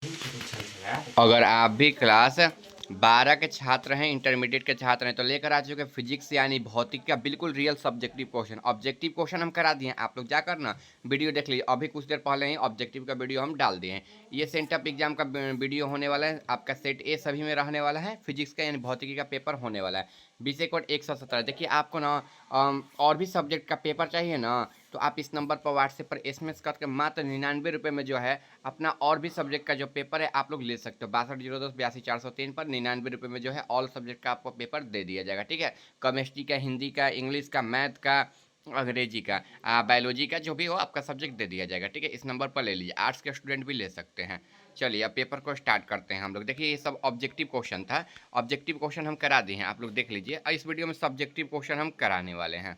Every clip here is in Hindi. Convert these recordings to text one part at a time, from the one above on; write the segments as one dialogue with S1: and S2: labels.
S1: अगर आप भी क्लास 12 के छात्र हैं, इंटरमीडिएट के छात्र हैं, तो लेकर आ चुके फिजिक्स यानी भौतिक का बिल्कुल real subjective question. Objective question हम करा दिए हैं, आप लोग जाकर ना वीडियो देख लीजिए। अभी कुछ देर पहले ही ऑब्जेक्टिव का वीडियो हम डाल दिए हैं। ये सेंटअप एग्जाम का वीडियो होने वाला है, आपका सेट ए सभी में रहने वाला है। फिजिक्स का यानी भौतिकी का पेपर होने वाला है। विषय कोड 117। देखिए आपको ना और भी सब्जेक्ट का पेपर चाहिए ना, तो आप इस नंबर पर व्हाट्सएप पर SMS करके मात्र 99 रुपये में जो है अपना और भी सब्जेक्ट का जो पेपर है आप लोग ले सकते हो। 6202 82 403 पर 99 रुपये में जो है ऑल सब्जेक्ट का आपको पेपर दे दिया जाएगा। ठीक है, केमिस्ट्री का, हिंदी का, इंग्लिश का, मैथ का, अंग्रेजी का, बायोलॉजी का, जो भी हो आपका सब्जेक्ट दे दिया जाएगा। ठीक है, इस नंबर पर ले लीजिए। आर्ट्स के स्टूडेंट भी ले सकते हैं। चलिए अब पेपर को स्टार्ट करते हैं हम लोग। देखिए ये सब ऑब्जेक्टिव क्वेश्चन था। ऑब्जेक्टिव क्वेश्चन हम करा दिए हैं, आप लोग देख लीजिए। इस वीडियो में सब्जेक्टिव क्वेश्चन हम कराने वाले हैं।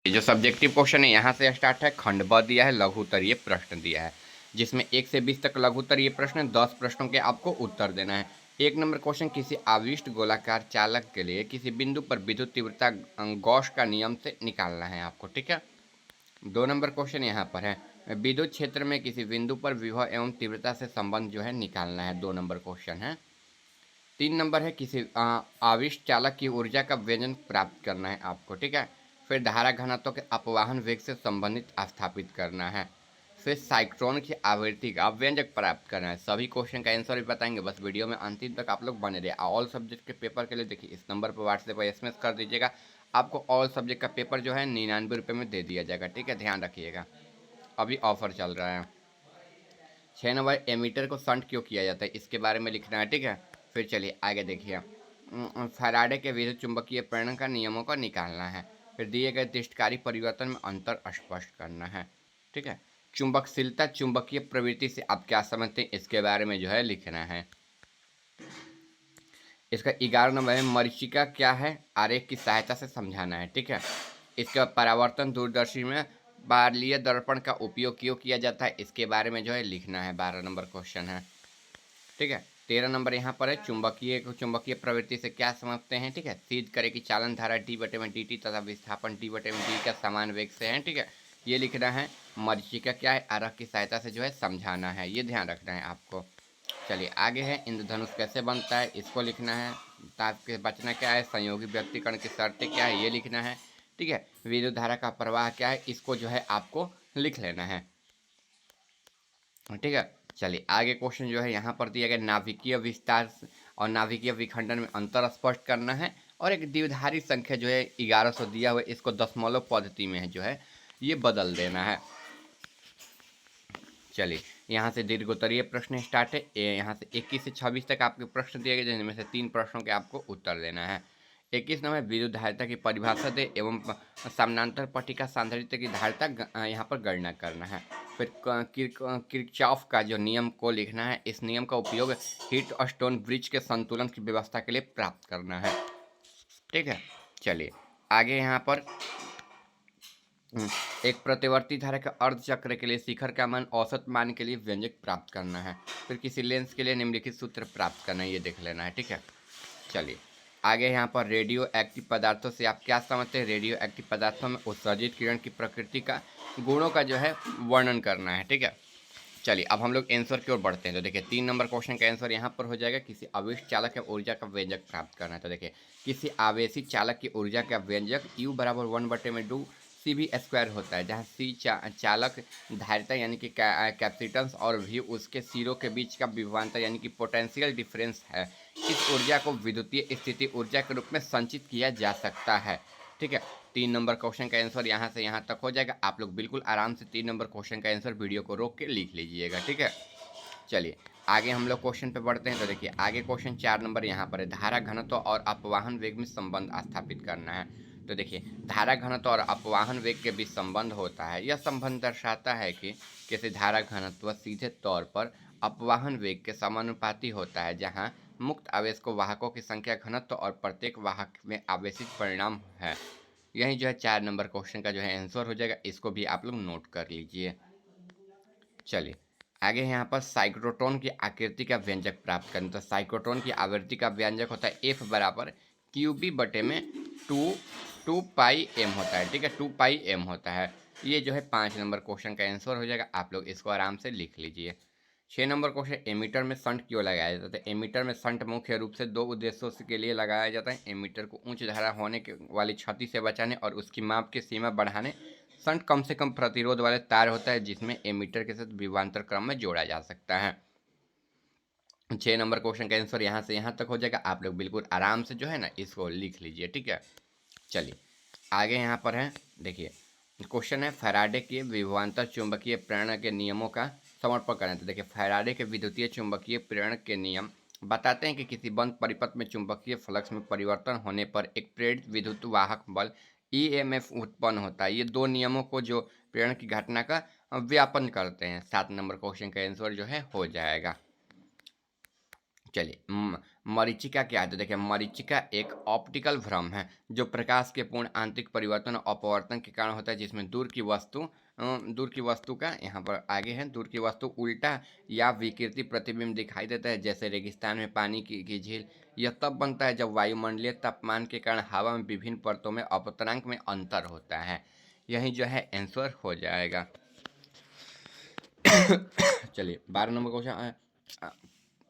S1: ये जो सब्जेक्टिव क्वेश्चन है यहाँ से स्टार्ट है। खंड ब दिया है, लघु उत्तरीय प्रश्न दिया है, जिसमें 1 से 20 तक लघु उत्तरीय प्रश्न, 10 प्रश्नों के आपको उत्तर देना है। 1 नंबर क्वेश्चन, किसी आविष्ट गोलाकार चालक के लिए किसी बिंदु पर विद्युत तीव्रता गॉस का नियम से निकालना है आपको। ठीक है। 2 नंबर क्वेश्चन यहाँ पर है, विद्युत क्षेत्र में किसी बिंदु पर विभव एवं तीव्रता से संबंध जो है निकालना है। 2 नंबर क्वेश्चन है। 3 नंबर है, किसी आविष्ट चालक की ऊर्जा का व्यंजक प्राप्त करना है आपको। ठीक है। फिर धारा घनत्व के अपवाहन वेग से संबंधित स्थापित करना है। फिर साइक्लोन की आवृत्ति का व्यंजक प्राप्त करना है। सभी क्वेश्चन का आंसर भी बताएंगे, बस वीडियो में अंतिम तक आप लोग बने रहे। ऑल सब्जेक्ट के पेपर के लिए देखिए इस नंबर पर व्हाट्सएप पर SMS कर दीजिएगा। आपको ऑल सब्जेक्ट का पेपर जो है 99 रुपये में दे दिया जाएगा। ठीक है, ध्यान रखिएगा, अभी ऑफर चल रहा है। 6 नंबर, एमीटर को शंट क्यों किया जाता है, इसके बारे में लिखना है। ठीक है। फिर चलिए आगे देखिए, फैराडे के विद्युत चुंबकीय प्रेरण का नियमों को निकालना है। फिर दिए गए तिष्ठकारी परिवर्तन में अंतर स्पष्ट करना है। ठीक है। चुंबकशीलता चुंबकीय प्रवृत्ति से आप क्या समझते हैं, इसके बारे में जो है लिखना है। इसका 11 नंबर है, मरीचिका क्या है, आरेख की सहायता से समझाना है। ठीक है। इसका परावर्तन दूरदर्शी में बारलीय दर्पण का उपयोग क्यों किया जाता है, इसके बारे में जो है लिखना है। 12 नंबर क्वेश्चन है। ठीक है। 13 नंबर यहाँ पर है, चुंबकीय प्रवृत्ति से क्या समझते हैं। ठीक है। सिद्ध करें कि चालन धारा d/dt तथा विस्थापन d/d का समान वेग से है। ठीक है, ये लिखना है। मरीचिका क्या है, आरेख की सहायता से जो है समझाना है, ये ध्यान रखना है आपको। चलिए आगे है, इंद्रधनुष कैसे बनता है, इसको लिखना है। ताप के बचना क्या है, संयोगी व्यक्तीकरण की शर्तें क्या है, ये लिखना है। ठीक है। विद्युत धारा का प्रवाह क्या है, इसको जो है आपको लिख लेना है। ठीक है। चलिए आगे क्वेश्चन जो है यहाँ पर दिया गया, नाभिकीय विस्तार और नाभिकीय विखंडन में अंतर स्पष्ट करना है। और एक द्विधारी संख्या जो है 1100 दिया हुआ है, इसको दशमलव पद्धति में है जो है ये बदल देना है। चलिए यहाँ से दीर्घोत्तरीय प्रश्न स्टार्ट है। यहाँ से 21 से 26 तक आपके प्रश्न दिए गए, जिनमें से 3 प्रश्नों के आपको उत्तर देना है। 21 नंबर, विद्युत धारिता की परिभाषा दे एवं समानांतर पट्टिका सांद्रित्य की धारिता यहाँ पर गणना करना है। फिर किरचॉफ का जो नियम को लिखना है। इस नियम का उपयोग हीट स्टोन ब्रिज के संतुलन की व्यवस्था के लिए प्राप्त करना है। ठीक है। चलिए आगे यहाँ पर एक प्रतिवर्ती धारा के अर्ध चक्र के लिए शिखर का मान औसत मान के लिए व्यंजक प्राप्त करना है। फिर किसी लेंस के लिए निम्नलिखित सूत्र प्राप्त करना है, ये देख लेना है। ठीक है। चलिए आगे यहाँ पर रेडियो एक्टिव पदार्थों से आप क्या समझते हैं। रेडियो एक्टिव पदार्थों में उत्सर्जित किरण की प्रकृति का, गुणों का जो है वर्णन करना है। ठीक है। चलिए अब हम लोग आंसर की ओर बढ़ते हैं। तो देखिए 3 नंबर क्वेश्चन का आंसर यहाँ पर हो जाएगा, किसी आवेश चालक या ऊर्जा का व्यंजक प्राप्त करना है। तो देखिए किसी आवेशी चालक की ऊर्जा का व्यंजक U बराबर 1/2 CV² होता है, जहाँ C चालक धारिता यानी कि कैपेसिटेंस और V उसके सिरों के बीच का विभवांतर यानी कि पोटेंशियल डिफरेंस है। इस ऊर्जा को विद्युतीय स्थिति ऊर्जा के रूप में संचित किया जा सकता है। ठीक है। 3 नंबर क्वेश्चन का आंसर यहाँ से यहाँ तक हो जाएगा। आप लोग बिल्कुल आराम से 3 नंबर क्वेश्चन का आंसर वीडियो को रोक के लिख लीजिएगा। ठीक है। चलिए आगे हम लोग क्वेश्चन पे बढ़ते हैं। तो देखिए आगे क्वेश्चन 4 नंबर यहाँ पर है, धारा घनत्व और अपवाहन वेग में संबंध स्थापित करना है। तो देखिए धारा घनत्व और अपवाहन वेग के बीच संबंध होता है। यह संबंध दर्शाता है कि किसी धारा घनत्व सीधे तौर पर अपवाहन वेग के समानुपाती होता है, जहाँ मुक्त आवेश को वाहकों की संख्या घनत्व और प्रत्येक वाहक में आवेशित परिणाम है। यही जो है 4 नंबर क्वेश्चन का जो है आंसर हो जाएगा, इसको भी आप लोग नोट कर लीजिए। चलिए आगे यहाँ पर साइक्लोट्रॉन की आकृति का व्यंजक प्राप्त करें। तो साइक्लोट्रॉन की आवृत्ति का व्यंजक होता है F बराबर QB में 2 पाई m होता है। ठीक है, 2 पाई m होता है। ये जो है 5 नंबर क्वेश्चन का आंसर हो जाएगा, आप लोग इसको आराम से लिख लीजिए। 6 नंबर क्वेश्चन, एमीटर में शंट क्यों लगाया जाता है? एमीटर में शंट मुख्य रूप से 2 उद्देश्यों के लिए लगाया जाता है। एमीटर को उच्च धारा होने के वाली क्षति से बचाने और उसकी माप की सीमा बढ़ाने। शंट कम से कम प्रतिरोध वाले तार होता है जिसमें एमीटर के साथ विभवांतर क्रम में जोड़ा जा सकता है। 6 नंबर क्वेश्चन का आंसर यहाँ से यहाँ तक हो जाएगा। आप लोग बिल्कुल आराम से जो है ना इसको लिख लीजिए, ठीक है। चलिए आगे यहाँ पर है, देखिए क्वेश्चन है फैराडे के विभवांतर चुंबकीय प्रेरण के नियमों का समर्पण करें। तो देखिए फैराडे के विद्युतीय चुंबकीय प्रेरण के नियम बताते हैं कि किसी बंद परिपथ में चुंबकीय फ्लक्स में परिवर्तन होने पर एक प्रेरित विद्युत वाहक बल ईएमएफ उत्पन्न होता है। ये दो नियमों को जो प्रेरण की घटना का व्यापन करते हैं। 7 नंबर क्वेश्चन का आंसर जो है हो जाएगा। चलिए मरीचिका क्या है? तो देखिए मरीचिका एक ऑप्टिकल भ्रम है जो प्रकाश के पूर्ण आंतरिक परिवर्तन और अपवर्तन के कारण होता है, जिसमें दूर की वस्तु का यहाँ पर आगे है, दूर की वस्तु उल्टा या विकृति प्रतिबिंब दिखाई देता है, जैसे रेगिस्तान में पानी की झील। यह तब बनता है जब वायुमंडलीय तापमान के कारण हवा में विभिन्न परतों में अपतनांक में अंतर होता है। यही जो है आंसर हो जाएगा। चलिए 12 नंबर क्वेश्चन,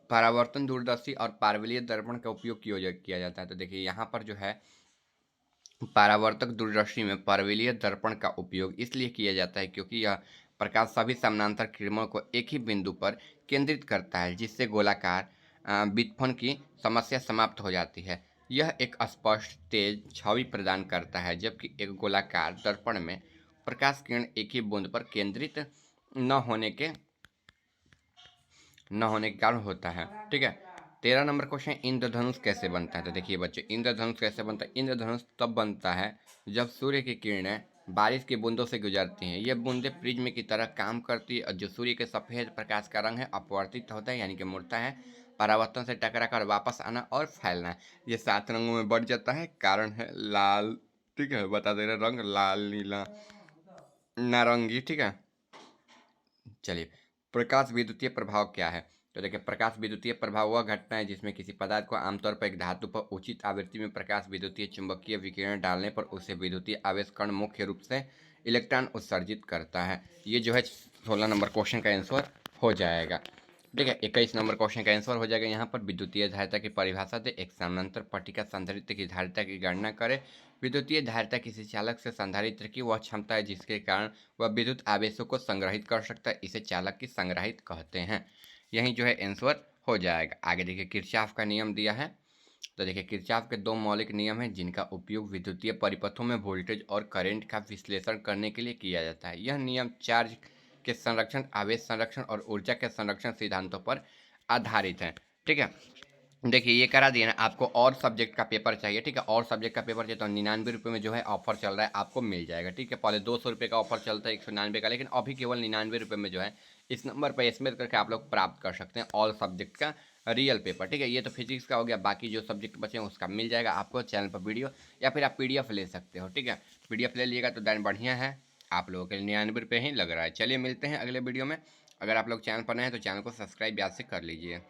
S1: परावर्तन दूरदर्शी और पारवलयीय दर्पण का उपयोग किया जाता है। तो देखिए यहाँ पर जो है परावर्तक दूरदर्शी में परवलयीय दर्पण का उपयोग इसलिए किया जाता है क्योंकि यह प्रकाश सभी समानांतर किरणों को एक ही बिंदु पर केंद्रित करता है, जिससे गोलाकार वितफन की समस्या समाप्त हो जाती है। यह एक स्पष्ट तेज छवि प्रदान करता है, जबकि एक गोलाकार दर्पण में प्रकाश किरण एक ही बूंद पर केंद्रित न होने के कारण होता है, ठीक है। 13 नंबर क्वेश्चन, इंद्रधनुष कैसे बनता है? तो देखिए बच्चे इंद्रधनुष कैसे बनता है? इंद्रधनुष तब बनता है जब सूर्य की किरणें बारिश की बूंदों से गुजरती हैं। ये बूंदें प्रिज्म की तरह काम करती है और जो सूर्य के सफ़ेद प्रकाश का रंग है अपवर्तित होता है, यानी कि मुड़ता है, परावर्तन से टकरा कर वापस आना और फैलना। ये 7 रंगों में बढ़ जाता है। कारण है लाल, ठीक है, बता दे रहे रंग लाल, नीला, नारंगी, ठीक है। चलिए प्रकाश विद्युतीय प्रभाव क्या है? तो देखिए प्रकाश विद्युतीय प्रभाव वह घटना है जिसमें किसी पदार्थ को आमतौर पर एक धातु पर उचित आवृत्ति में प्रकाश विद्युतीय चुंबकीय विकिरण डालने पर उसे विद्युतीय आवेश कण मुख्य रूप से इलेक्ट्रॉन उत्सर्जित करता है। ये जो है 16 नंबर क्वेश्चन का आंसर हो जाएगा, ठीक है। 21 नंबर क्वेश्चन का आंसर हो जाएगा यहाँ पर, विद्युतीय धारिता की परिभाषा दे, एक समानांतर पट्टिका संधारित्र की धारिता की गणना करें। विद्युतीय धारिता किसी चालक से संधारित्र की वह क्षमता है जिसके कारण वह विद्युत आवेशों को संग्रहित कर सकता है, इसे चालक की संग्रहित कहते हैं। यही जो है आंसर हो जाएगा। आगे देखिए किरचॉफ का नियम दिया है। तो देखिए किरचॉफ के दो मौलिक नियम हैं जिनका उपयोग विद्युतीय परिपथों में वोल्टेज और करंट का विश्लेषण करने के लिए किया जाता है। यह नियम चार्ज के संरक्षण, आवेश संरक्षण और ऊर्जा के संरक्षण सिद्धांतों पर आधारित है, ठीक है। देखिए ये करा दिया ना। आपको और सब्जेक्ट का पेपर चाहिए, ठीक है, और सब्जेक्ट का पेपर चाहिए तो 99 रुपये में जो है ऑफर चल रहा है, आपको मिल जाएगा, ठीक है। पहले 200 रुपये का ऑफर चलता है 199 का, लेकिन अभी केवल 99 रुपये में जो है इस नंबर पर एसएमएस करके आप लोग प्राप्त कर सकते हैं ऑल सब्जेक्ट का रियल पेपर, ठीक है। ये तो फिजिक्स का हो गया, बाकी जो सब्जेक्ट बचे हैं उसका मिल जाएगा आपको चैनल पर वीडियो, या फिर आप पीडीएफ ले सकते हो, ठीक है। पीडीएफ ले लीजिएगा तो दैन बढ़िया है, आप लोगों के 99 रुपये ही लग रहा है। चलिए मिलते हैं अगले वीडियो में। अगर आप लोग चैनल पर नए हैं तो चैनल को सब्सक्राइब याद से कर लीजिए।